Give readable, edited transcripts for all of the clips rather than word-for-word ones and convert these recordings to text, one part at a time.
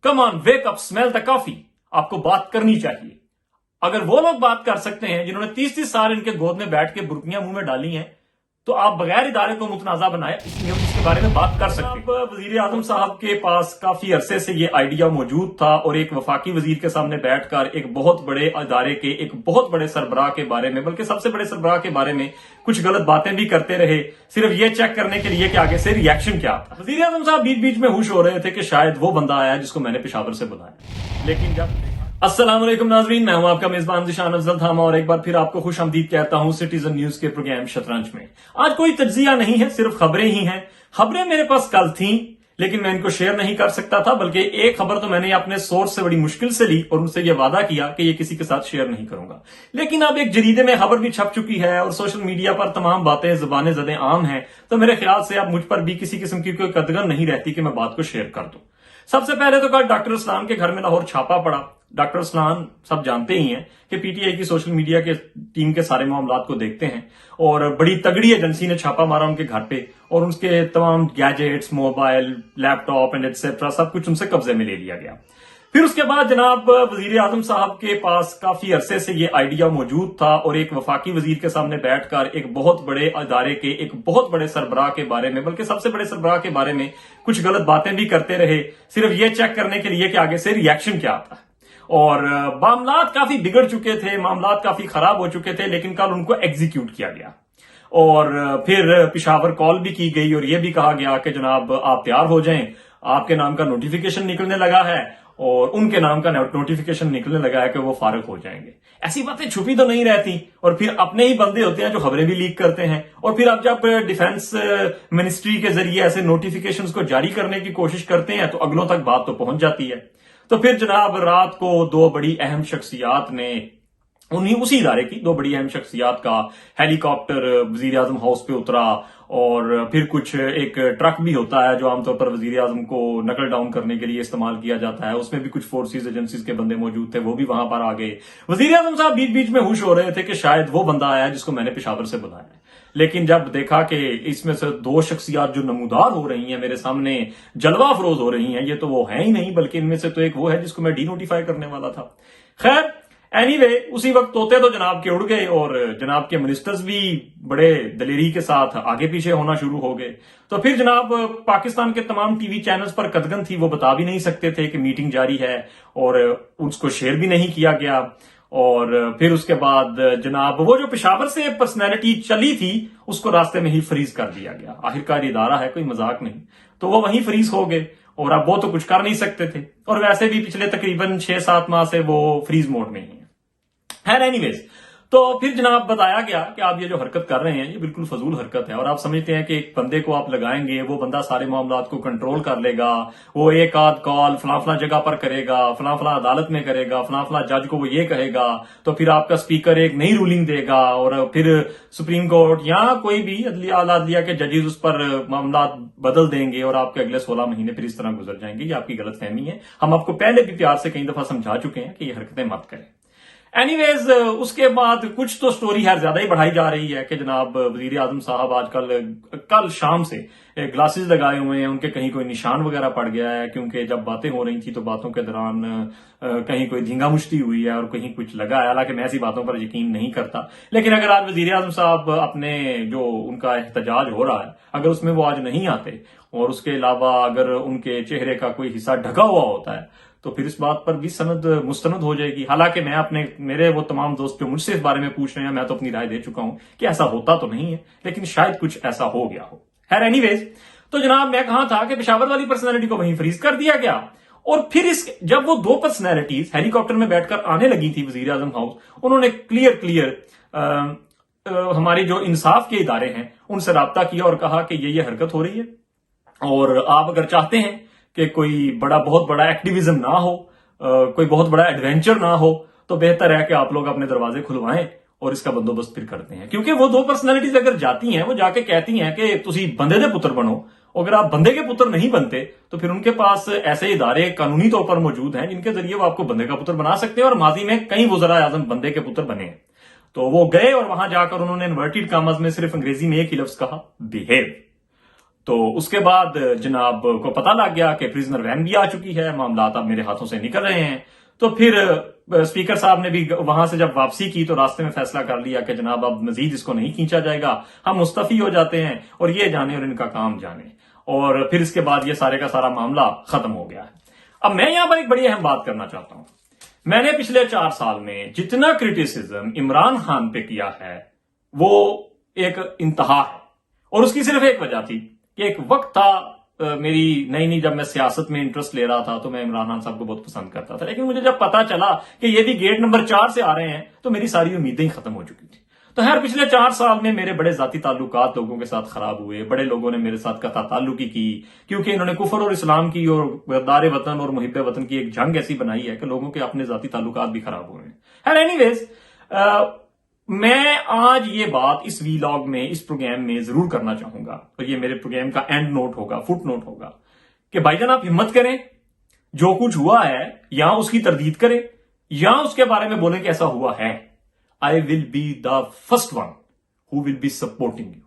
Come on wake up, smell the coffee. आपको बात करनी चाहिए। अगर वो लोग बात कर सकते हैं जिन्होंने 30-30 साल इनके गोद में बैठ के बुर्कियां मुंह में डाली हैं, तो आप बगैर इदारे को मुतनाजा बनाए इसलिए हम इसके बारे में बात कर सकते हैं। वजीर आजम साहब के पास काफी अरसे से ये आइडिया मौजूद था और एक वफाकी वजीर के सामने बैठकर एक बहुत बड़े इदारे के एक बहुत बड़े सरबराह के बारे में, बल्कि सबसे बड़े सरबराह के बारे में कुछ गलत बातें भी करते रहे, सिर्फ ये चेक करने के लिए कि आगे से रिएक्शन क्या आता। वजीर आजम साहब बीच बीच में होश हो रहे थे कि शायद वो बंदा आया जिसको मैंने पेशावर से बुलाया, लेकिन जब अस्सलाम वालेकुम नाजरीन, मैं हूं आपका मेजबान ज़ीशान अफजल थामा और एक बार फिर आपको खुश आमदीद कहता हूं सिटीजन न्यूज के प्रोग्राम शतरंज में। आज कोई तज्जिया नहीं है, सिर्फ खबरें ही हैं। खबरें मेरे पास कल थी लेकिन मैं इनको शेयर नहीं कर सकता था, बल्कि एक खबर तो मैंने अपने सोर्स से बड़ी मुश्किल से ली और उनसे यह वादा किया कि ये किसी के साथ शेयर नहीं करूंगा। लेकिन अब एक जरीदे में खबर भी छप चुकी है और सोशल मीडिया पर तमाम बातें ज़बाने ज़दे आम हैं, तो मेरे ख्याल से अब मुझ पर भी किसी किस्म की कोई कदगन नहीं रहती कि मैं बात को शेयर कर दूं। सबसे पहले तो कल डॉक्टर असलान के घर में लाहौर छापा पड़ा। डॉक्टर असलान सब जानते ही हैं कि पीटीआई की सोशल मीडिया के टीम के सारे मामलात को देखते हैं और बड़ी तगड़ी एजेंसी ने छापा मारा उनके घर पे और उनके तमाम gadgets, mobile, laptop and etcetera सब कुछ उनसे कब्जे में ले लिया गया। फिर उसके बाद जनाब वजीर आजम साहब के पास काफी अरसे से ये आइडिया मौजूद था और एक वफाकी वजीर के सामने बैठकर एक बहुत बड़े इदारे के एक बहुत बड़े सरबराह के बारे में, बल्कि सबसे बड़े सरबराह के बारे में कुछ गलत बातें भी करते रहे, सिर्फ ये चेक करने के लिए कि आगे से रिएक्शन क्या आता है। और मामलात काफी बिगड़ चुके थे, मामलात काफी खराब हो चुके थे, लेकिन कल उनको एग्जीक्यूट किया गया और फिर पेशावर कॉल भी की गई और यह भी कहा गया कि जनाब आप तैयार हो जाएं, आपके नाम का नोटिफिकेशन निकलने लगा है और उनके नाम का नोटिफिकेशन निकलने लगा है कि वो फारिग हो जाएंगे। ऐसी बातें छुपी तो नहीं रहती और फिर अपने ही बंदे होते हैं जो खबरें भी लीक करते हैं और फिर अब जब डिफेंस मिनिस्ट्री के जरिए ऐसे नोटिफिकेशंस को जारी करने की कोशिश करते हैं तो अगलों तक बात तो पहुंच जाती है। तो फिर जनाब रात को दो बड़ी अहम शख्सियात ने उसी इदारे की दो बड़ी अहम शख्सियात का हेलीकॉप्टर वजीर आजम हाउस पे उतरा और फिर कुछ एक ट्रक भी होता है जो आमतौर पर वजीर आजम को नकल डाउन करने के लिए इस्तेमाल किया जाता है, उसमें भी कुछ फोर्सेस एजेंसीज के बंदे मौजूद थे, वो भी वहां पर आ गए। वजीर आजम साहब बीच बीच में होश हो रहे थे कि शायद वो बंदा आया जिसको मैंने पेशावर से बुलाया है, लेकिन जब देखा कि इसमें से दो शख्सियात जो नमूदार हो रही हैं, मेरे सामने जलवा अफरोज हो रही हैं, ये तो वो है ही नहीं, बल्कि इनमें से तो एक वो है जिसको मैं डी नोटिफाई करने वाला था। खैर एनीवे, उसी वक्त तोते तो जनाब के उड़ गए और जनाब के मिनिस्टर्स भी बड़े दलेरी के साथ आगे पीछे होना शुरू हो गए। तो फिर जनाब पाकिस्तान के तमाम टीवी चैनल्स पर कदगन थी, वो बता भी नहीं सकते थे कि मीटिंग जारी है और उसको शेयर भी नहीं किया गया। और फिर उसके बाद जनाब वो जो पेशावर से पर्सनैलिटी चली थी उसको रास्ते में ही फ्रीज कर दिया गया। आखिरकार इदारा है, कोई मजाक नहीं, तो वो वहीं फ्रीज हो गए और अब वो तो कुछ कर नहीं सकते थे और वैसे भी पिछले तकरीबन 6-7 माह से वो फ्रीज मोड में ही है। एनीवेज, तो फिर जनाब बताया गया कि आप ये जो हरकत कर रहे हैं ये बिल्कुल फजूल हरकत है और आप समझते हैं कि एक बंदे को आप लगाएंगे, वो बंदा सारे मामलात को कंट्रोल कर लेगा, वो एक आध कॉल फला फला जगह पर करेगा, फला फला अदालत में करेगा, फला फला जज को वो ये कहेगा, तो फिर आपका स्पीकर एक नई रूलिंग देगा और फिर सुप्रीम कोर्ट या कोई भी आला अदलिया के जजेस उस पर मामलात बदल देंगे और आपके अगले 16 महीने फिर इस तरह गुजर जाएंगे। ये आपकी गलत फहमी है। हम आपको पहले भी प्यार से कई दफा समझा चुके हैं कि ये हरकतें मत करें। एनीवेज, उसके बाद कुछ तो स्टोरी है ज्यादा ही बढ़ाई जा रही है कि जनाब वजीर आजम साहब आजकल कल शाम से ग्लासेस लगाए हुए हैं, उनके कहीं कोई निशान वगैरह पड़ गया है, क्योंकि जब बातें हो रही थी तो बातों के दौरान कहीं कोई धींगा मुश्ती हुई है और कहीं कुछ लगा है। हालांकि मैं ऐसी बातों पर यकीन नहीं करता, लेकिन अगर आज वजीर आजम साहब अपने जो उनका एहतजाज हो रहा है अगर उसमें वो आज नहीं आते और उसके अलावा अगर उनके चेहरे का कोई हिस्सा ढका हुआ होता है तो फिर इस बात पर भी सनद मुस्तनद हो जाएगी। हालांकि मैं मेरे वो तमाम दोस्त जो मुझसे इस बारे में पूछ रहे हैं, मैं तो अपनी राय दे चुका हूं कि ऐसा होता तो नहीं है, लेकिन शायद कुछ ऐसा हो गया हो। खैर एनीवेज, तो जनाब मैं कहा था कि पेशावर वाली पर्सनैलिटी को वहीं फ्रीज कर दिया गया और फिर जब वो दो पर्सनैलिटीज हेलीकॉप्टर में बैठकर आने लगी थी वजीर आजम हाउस, उन्होंने क्लियर हमारे जो इंसाफ के इदारे हैं उनसे राब्ता किया और कहा कि ये हरकत हो रही है और आप अगर चाहते हैं कि कोई बहुत बड़ा एक्टिविज्म ना हो, कोई बहुत बड़ा एडवेंचर ना हो, तो बेहतर है कि आप लोग अपने दरवाजे खुलवाएं और इसका बंदोबस्त फिर करते हैं। क्योंकि वो दो पर्सनैलिटीज अगर जाती हैं, वो जाके कहती हैं कि तुसी बंदे दे पुत्र बनो, अगर आप बंदे के पुत्र नहीं बनते तो फिर उनके पास ऐसे इदारे कानूनी तौर पर मौजूद हैं जिनके जरिए वो आपको बंदे का पुत्र बना सकते हैं और माजी में कई वज़रा आज़म बंदे के पुत्र बने हैं। तो वो गए और वहां जाकर उन्होंने इन्वर्टेड कामर्स में सिर्फ अंग्रेजी में एक ही लफ्ज कहा, बिहेव। تو اس کے بعد جناب کو پتہ لگ گیا کہ پریزنر وین بھی آ چکی ہے، معاملات اب میرے ہاتھوں سے نکل رہے ہیں. تو پھر اسپیکر صاحب نے بھی وہاں سے جب واپسی کی تو راستے میں فیصلہ کر لیا کہ جناب اب مزید اس کو نہیں کھینچا جائے گا، ہم مستعفی ہو جاتے ہیں اور یہ جانے اور ان کا کام جانے. اور پھر اس کے بعد یہ سارے کا سارا معاملہ ختم ہو گیا ہے. اب میں یہاں پر ایک بڑی اہم بات کرنا چاہتا ہوں. میں نے پچھلے 4 سال میں جتنا کرٹیسزم عمران خان پہ کیا ہے وہ ایک انتہا ہے، اور اس کی صرف ایک وجہ تھی کہ ایک وقت تھا میری نئی جب میں سیاست میں انٹرسٹ لے رہا تھا تو میں عمران خان صاحب کو بہت پسند کرتا تھا، لیکن مجھے جب پتا چلا کہ یہ بھی گیٹ نمبر 4 سے آ رہے ہیں تو میری ساری امیدیں ہی ختم ہو چکی تھی. تو خیر پچھلے 4 سال میں میرے بڑے ذاتی تعلقات لوگوں کے ساتھ خراب ہوئے. بڑے لوگوں نے میرے ساتھ قطع تعلقی کی کیونکہ انہوں نے کفر اور اسلام کی اور دار وطن اور محب وطن کی ایک جنگ ایسی بنائی ہے کہ لوگوں کے اپنے ذاتی تعلقات بھی خراب ہوئے ہیں. خیر اینی ویز میں آج یہ بات اس ویلاگ میں اس پروگرام میں ضرور کرنا چاہوں گا، اور یہ میرے پروگرام کا اینڈ نوٹ ہوگا، فٹ نوٹ ہوگا کہ بھائی جان آپ ہمت کریں، جو کچھ ہوا ہے یا اس کی تردید کریں یا اس کے بارے میں بولیں کہ ایسا ہوا ہے. I will be the first one who will be supporting you.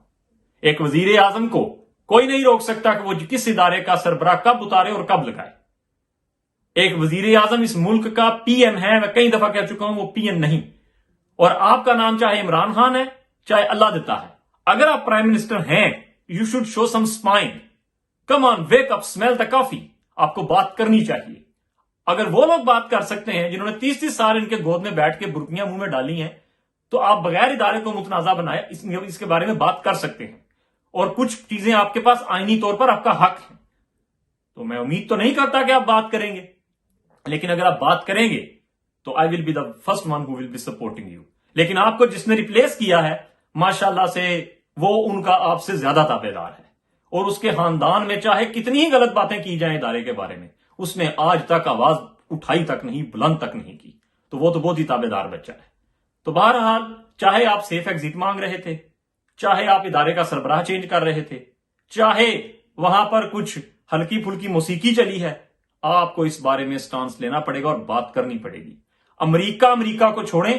ایک وزیر اعظم کو کوئی نہیں روک سکتا کہ وہ کس ادارے کا سربراہ کب اتارے اور کب لگائے. ایک وزیر اعظم اس ملک کا پی ایم ہے، میں کئی دفعہ کہہ چکا ہوں وہ پی ایم نہیں. اور آپ کا نام چاہے عمران خان ہے چاہے اللہ دیتا ہے، اگر آپ پرائم منسٹر ہیں you should show some spine. Come on wake up, smell the coffee. آپ کو بات کرنی چاہیے. اگر وہ لوگ بات کر سکتے ہیں جنہوں نے 30 سال ان کے گود میں بیٹھ کے برکیاں منہ میں ڈالی ہیں تو آپ بغیر ادارے کو متنازع بنائے اس کے بارے میں بات کر سکتے ہیں. اور کچھ چیزیں آپ کے پاس آئینی طور پر آپ کا حق ہے. تو میں امید تو نہیں کرتا کہ آپ بات کریں گے، لیکن اگر آپ بات کریں گے تو I will be the first one who will be supporting you. لیکن آپ کو جس نے ریپلیس کیا ہے ماشاءاللہ سے وہ ان کا آپ سے زیادہ تابعدار ہے، اور اس کے خاندان میں چاہے کتنی ہی غلط باتیں کی جائیں ادارے کے بارے میں اس نے آج تک آواز اٹھائی تک نہیں، بلند تک نہیں کی. تو وہ تو بہت ہی تابعدار بچہ ہے. تو بہرحال چاہے آپ سیف ایگزٹ مانگ رہے تھے، چاہے آپ ادارے کا سربراہ چینج کر رہے تھے، چاہے وہاں پر کچھ ہلکی پھلکی موسیقی چلی ہے، آپ کو اس بارے میں سٹانس لینا پڑے گا اور بات کرنی پڑے گی. امریکہ کو چھوڑیں،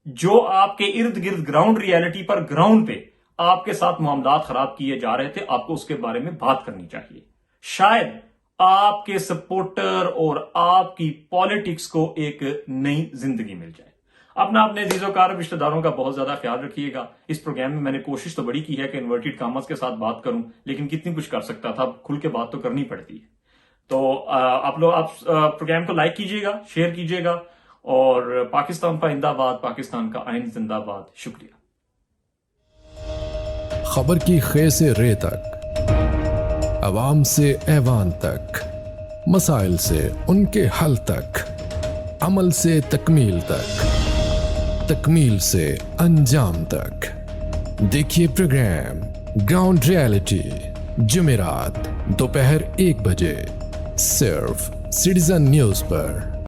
جو آپ کے ارد گرد گراؤنڈ ریالٹی پر گراؤنڈ پہ آپ کے ساتھ معاملات خراب کیے جا رہے تھے، آپ کو اس کے بارے میں بات کرنی چاہیے. شاید آپ کے سپورٹر اور آپ کی پالیٹکس کو ایک نئی زندگی مل جائے. اپنا اپنے عزیز و اقارب رشتہ داروں کا بہت زیادہ خیال رکھیے گا. اس پروگرام میں نے کوشش تو بڑی کی ہے کہ انورٹڈ کامرس کے ساتھ بات کروں، لیکن کتنی کچھ کر سکتا تھا، کھل کے بات تو کرنی پڑتی ہے. تو آپ پروگرام کو لائک کیجیے گا، شیئر کیجیے گا، اور پاکستان پائندہ باد، پاکستان کا آئین زندہ باد. شکریہ. خبر کی خے سے رے تک، عوام سے ایوان تک، مسائل سے ان کے حل تک، عمل سے تکمیل تک، تکمیل سے انجام تک. دیکھیے پروگرام گراؤنڈ ریالٹی جمعرات دوپہر 1 بجے صرف سٹیزن نیوز پر.